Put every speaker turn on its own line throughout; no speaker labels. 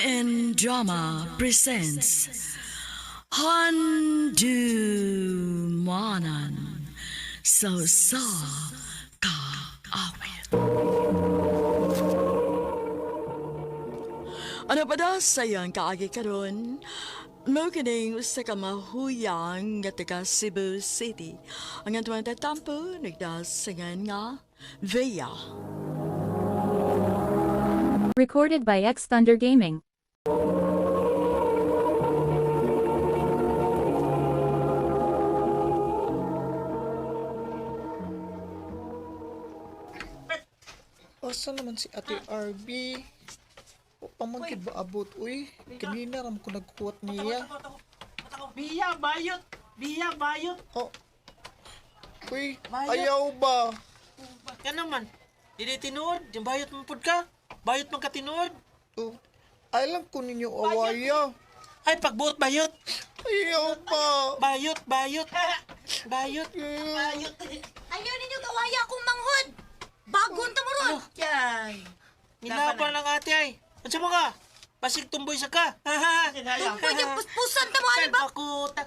and Drama presents Handumanan So Sa Ka Awit. Ano pa daw sayang kaagi karon? Mokining sa kamahuyang nga taga Cebu City. Ang atuang tatampo nagdasangan nga Via.
Recorded by X Thunder Gaming.
Asa naman si Ate RB? O pamangkid ba abot, uy? Kanina ram ko nagkuwat niya.
Biya, bayot! Biya, bayot!
Oh. Uy,
Bayot.
ayaw ba?
Yan naman. Dili tinuod. Yung bayot mo pud ka. Bayot man ka tinuod.
Oh. Alam ko ninyo awaya.
Ay, pagbuot bayot.
Ayaw ba?
Bayot, bayot. Bayot.
Bayot.
Ayaw ninyo gawaya akong manghod! Bagon ta mo ron!
Yan. Minapan lang ate ay. Ansa mo ka? Pasig tumboy sa ka.
Tumboy niyang puspusan ta mo, ano ba?
Pakuta.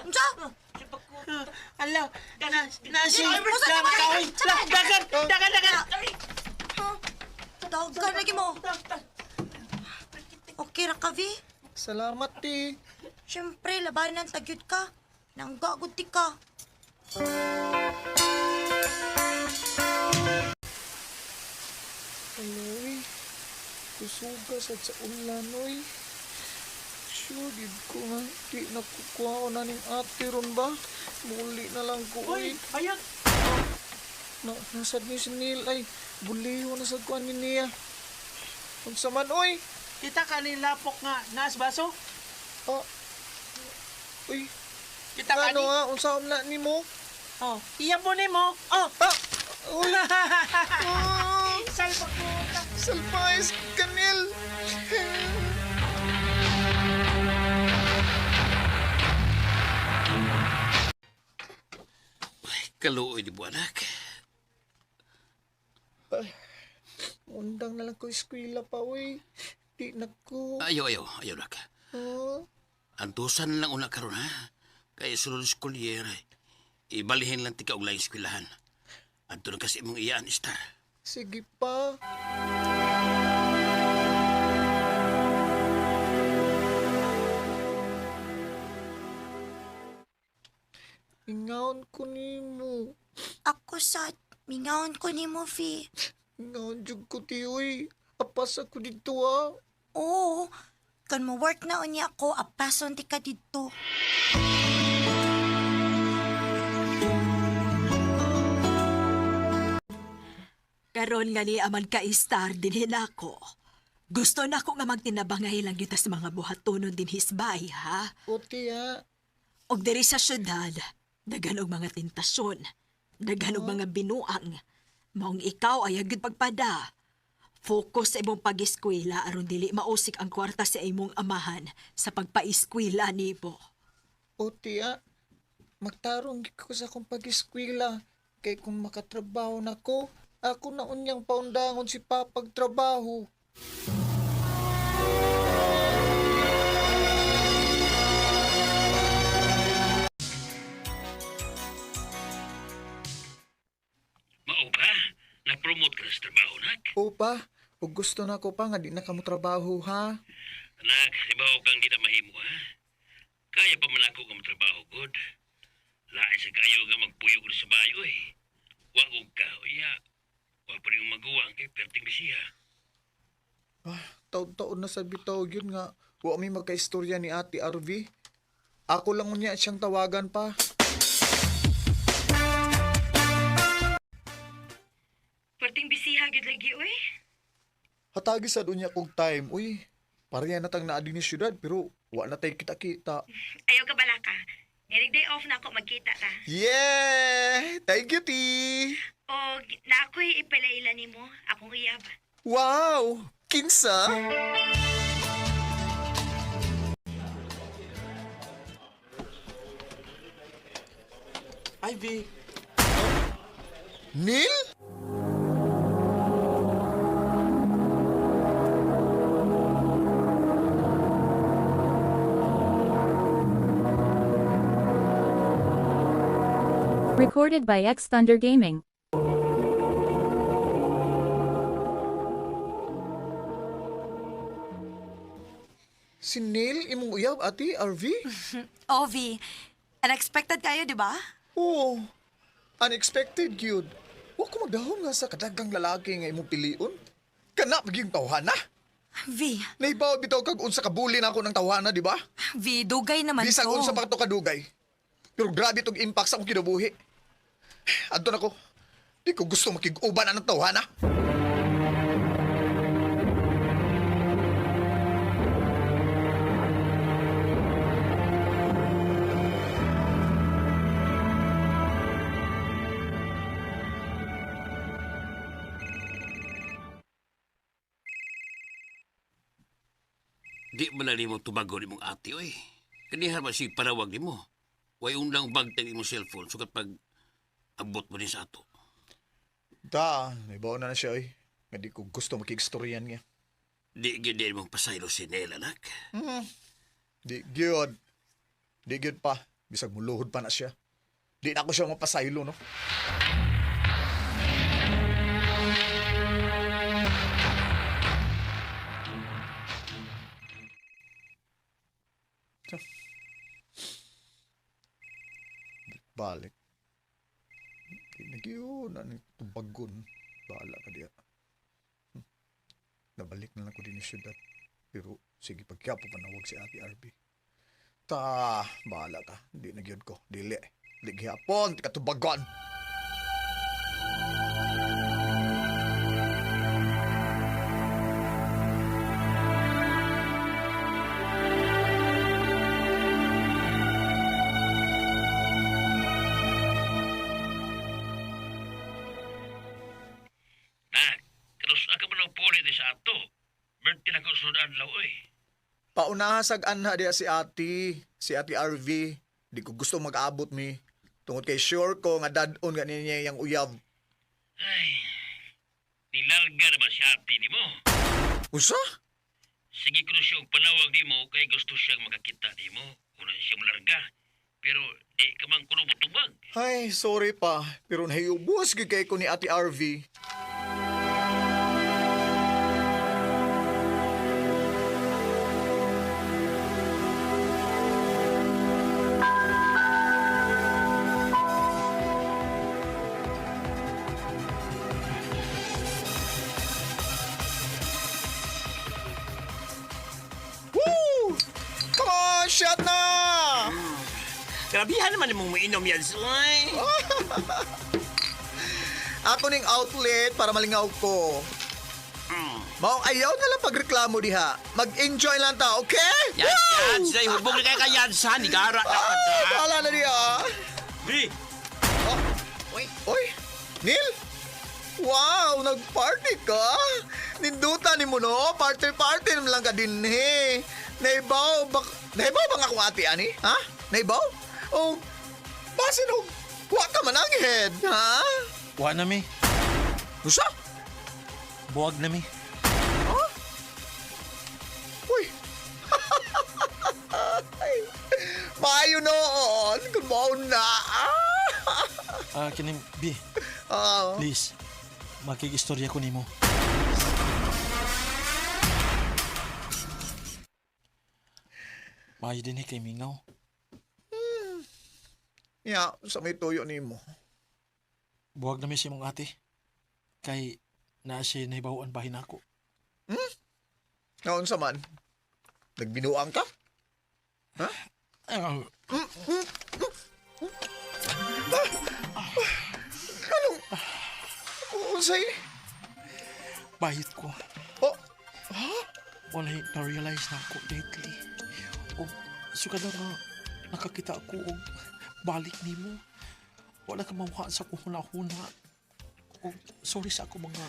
Unsa?
Ala, nasi.
Pusan ta mo,
Kahoy. Dagan, dagan, dagan.
Dagan lagi mo. Okay ra ka, Vi?
Salamat, ti.
Siyempre, labanan ng tagyot ka. Nanggagod ti ka.
Aloy. Kusuga sa ulan, uy. Sure, gid ko nga. Di nakukuha ko na ning ate ron ba? Muli na lang ko,
Uy,
uy.
bayot.
Nasad niyo si Neil ay. Buliho na sa kuhan ni niya. Unsa man, uy.
Kita ka ni lapok nga naas baso?
Ah. Uy.
Kita ka
Ano
ni?
nga? Unsa na ni mo?
Oh, iya mo ni mo. Oh.
Ah! Uy! Ah!
Salpa ko.
Salpais, Kanil!
Kaluoy di mo, anak.
Undang na lang ko eskwela pa, uy. Di na ko.
Ayaw, nak.
Ah,
Antusan lang una karon ha. Kaya sulod eskulyera. Ibalihin lang tika og laing eskwelahan. Anto na kasi mong iyaan, Star.
sige pa. Ingawon ko ni mo.
Ako sad. Mingawon ko ni mo, Vi.
Ingawon jud ko ti, uy. Apas ako dito, ah.
Oo. Kan mo work na unya ako, apason ti ka dito.
Karon nga ni aman ka Star dinhi nako. Gusto na ko nga magtinabangay lang yuta sa mga buhatonon din hisbay, ha?
Uti, ah.
Og diri sa syudad, daghan og mga tentasyon, daghan og mga binuang. Maong ikaw ay agad pagpada. Focus sa imong pag-eskwela aron dili mausik ang kwarta sa imong amahan sa pagpa-eskwela nibo.
Uti, ah. Magtarong gid ko sa akong pag-eskwela. Kay kung makatrabaho na ko, ako na unyang paundangon si papag trabaho.
Mao ba? Na-promote ka na sa trabaho, nak?
Opa, ug gusto na ko pa nga di na kamo trabaho, ha?
Nak, ibaw kang di na mahimo, ha? Kaya pa man ako ka trabaho, good. Lain sa kayo nga magpuyo ko sa bayo, eh. Wagog ka, uya. Wag pa rin magawa kay perting bisiya.
Taon-taon na sa bitaw yun nga. Wa may magkaistorya ni Ate RV. Ako lang unya siyang tawagan pa.
Perting bisiha gid lagi oy.
Hatagi sa dunya kong time, uy. Pareha na tang naadi ni syudad pero wa na tayo kita-kita.
Ayaw ka bala ka. Ngày day off na ako magkita ta.
Yeah! Thank you, T!
O na ako'y ipalaila nimo akong iyab.
Wow! Kinsa?
Ivy.
Neil?
Recorded by X Thunder Gaming.
Si Neil, imong uyab, ate, RV?
Ovi, unexpected kayo, di ba?
Oo. Unexpected, cute. Huwag ko magdahom nga sa kadagang lalaki nga imong piliun. Kana, maging tawhana.
V,
Naibaw bitaw kag unsa kabuli na ako ng tawhana, di ba?
V, dugay naman
Bisag
ko.
unsa pa to kadugay. Pero grabe tong impact sa akong kinabuhi. Adto na ko. Di ko gusto makig-uban ang tawhana.
Di man na mo tubago ni mong ate, oy. Kanihan man si parawag ni mo. Way unlang bagtag mo cellphone sukat pag abot mo din sa ato.
Da, naibaw na siya eh. Nga di ko gusto makig-storyan niya.
Di gindi mong pasaylo si Nel, anak.
Di gyud. Di gyud pa. Bisag muluhod pa na siya. Di na ako siya mapasaylo, no? Balik. Di na gyud na ni tubagon. Bahala ka diya. Nabalik na lang ko din sa syudad. Pero sige, pagkyapo panawag si Ate RB. Bahala ka. Hindi na gyud ko. Dili. Di gihapon, di ka tubagon.
Nak, terus ako man ang puli di sa ato. Berti na ko sundan law, oy.
Paunahasag anha diya si Ate RV. Di ko gusto mag-abot mi. Tungod kay sure ko nga dadon nga niya yung uyab.
Ay, nilalga naman si ate ni mo.
Usa?
Sige ko na siyang panawag di mo kay gusto siyang makakita di mo. Una siyang larga. Pero di ka man kuno mo tubag.
Ay, sorry pa. Pero nahiyubos gyud kay ko ni Ate RV. Woo! Come on, shot na!
Grabihan naman mong mainom yan, soy.
Ako ning outlet para malingaw ko. Maong ayaw na lang pagreklamo diha. Mag-enjoy lang ta, okay?
Yan, say, hubog na kayo kayan sa nigara na
Bahala na diha.
Di,
Oy, Neil? Wow, nag-party ka? Nindutan ni mo no? Party naman lang ka din eh. Naibaw bang ako ate ani? Ha? Naibaw? O, basin o, wa ka man ang head, ha?
Wa na mi.
Usa?
Buwag na mi.
Uy. Maayo noon. Kung mo na.
Kining B,
Ah,
please. Makikistorya ko nimo. Maayo din kay Mingaw.
sa may tuyo ni mo.
Buwag na mi si mong ate. Kay naa siya nahibawaan bahin ako.
Naon sa man? Nagbinuang ka?
Ah,
Unsay?
bahit ko.
Oh,
Walay na-realize na ako lately. O sukad na nga nakakita ako og balik nimo. Wala ka mawha sa kuhuna-huna. O sorry sa ako mga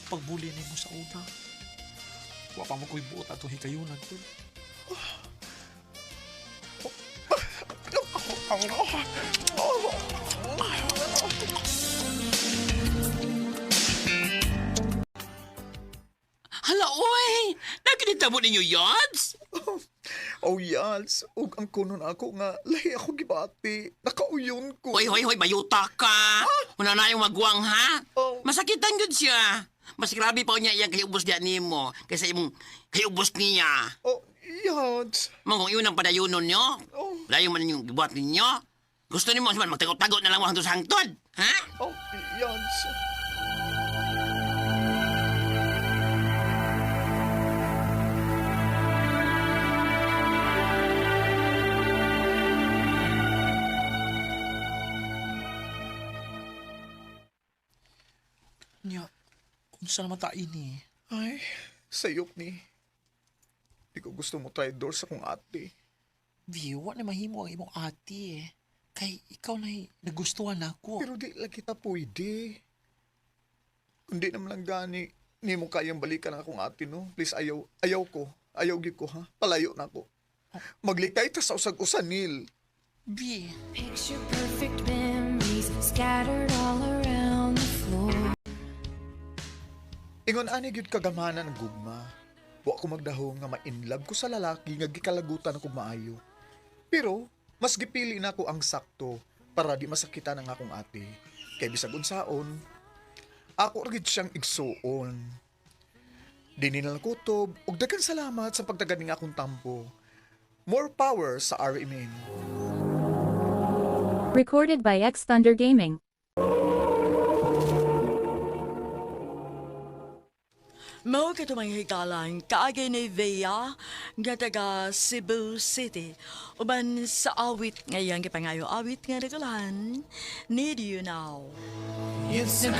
pagbuli nimo sa una. Wa pa mo ko'y buot ato hikayunan ko.
hala, oy! Nakinita mo ninyo, Yods?
Oh, yes. Ug ang kunon ako nga, lahi ako gibati. Nakauyon ko.
Hoy, hoy, hoy, bayuta ka. Una na yung magwang, ha?
Oh.
Masakitan yun siya. Mas grabe pa niya iyang kayubos diyan nimo kaysa imong kayubos niya.
Oh, yes.
Mong yun ang padayunon nyo.
Oh.
Layo man yung gibuhat ninyo. Gusto nimo man magtagot-tagot na lang mo hangtod sa hangtod. Ha?
Oh, yes.
Nya, unsa naman ta ini?
Ay, sayop ni. Di ko gusto mo traitor sa kong ate.
View, wa na mahimo ang imong ate eh. Kay ikaw na nagustuhan ako.
Pero di lang kita pwede. Kundi naman lang gani, ni mo kayang balikan ang akong ate, no? Please, ayaw ko. Ayaw gid ko, ha? Palayo na ako. Maglikay ta sa usag-usan, Neil.
B,
Picture perfect memories scattered all around the floor.
Ingon ani gyud kagamana ng gugma. Wa ko magdahong nga ma-inlove ko sa lalaki nga gikalagutan ako maayo. Pero mas gipili na ko ang sakto para di masakitan ang akong ate. Kay bisag unsaon, ako rin siyang igsuon. Dini na lang kutob ug daghang salamat sa pagtagad ning akong tampo. More power sa RMN.
Recorded by X Thunder Gaming.
Mao ka tumang hikalan, kaagay ni Vea, nga taga Cebu City. Uban sa awit ngayon, kipangayo awit nga nagulahan, Need You Now.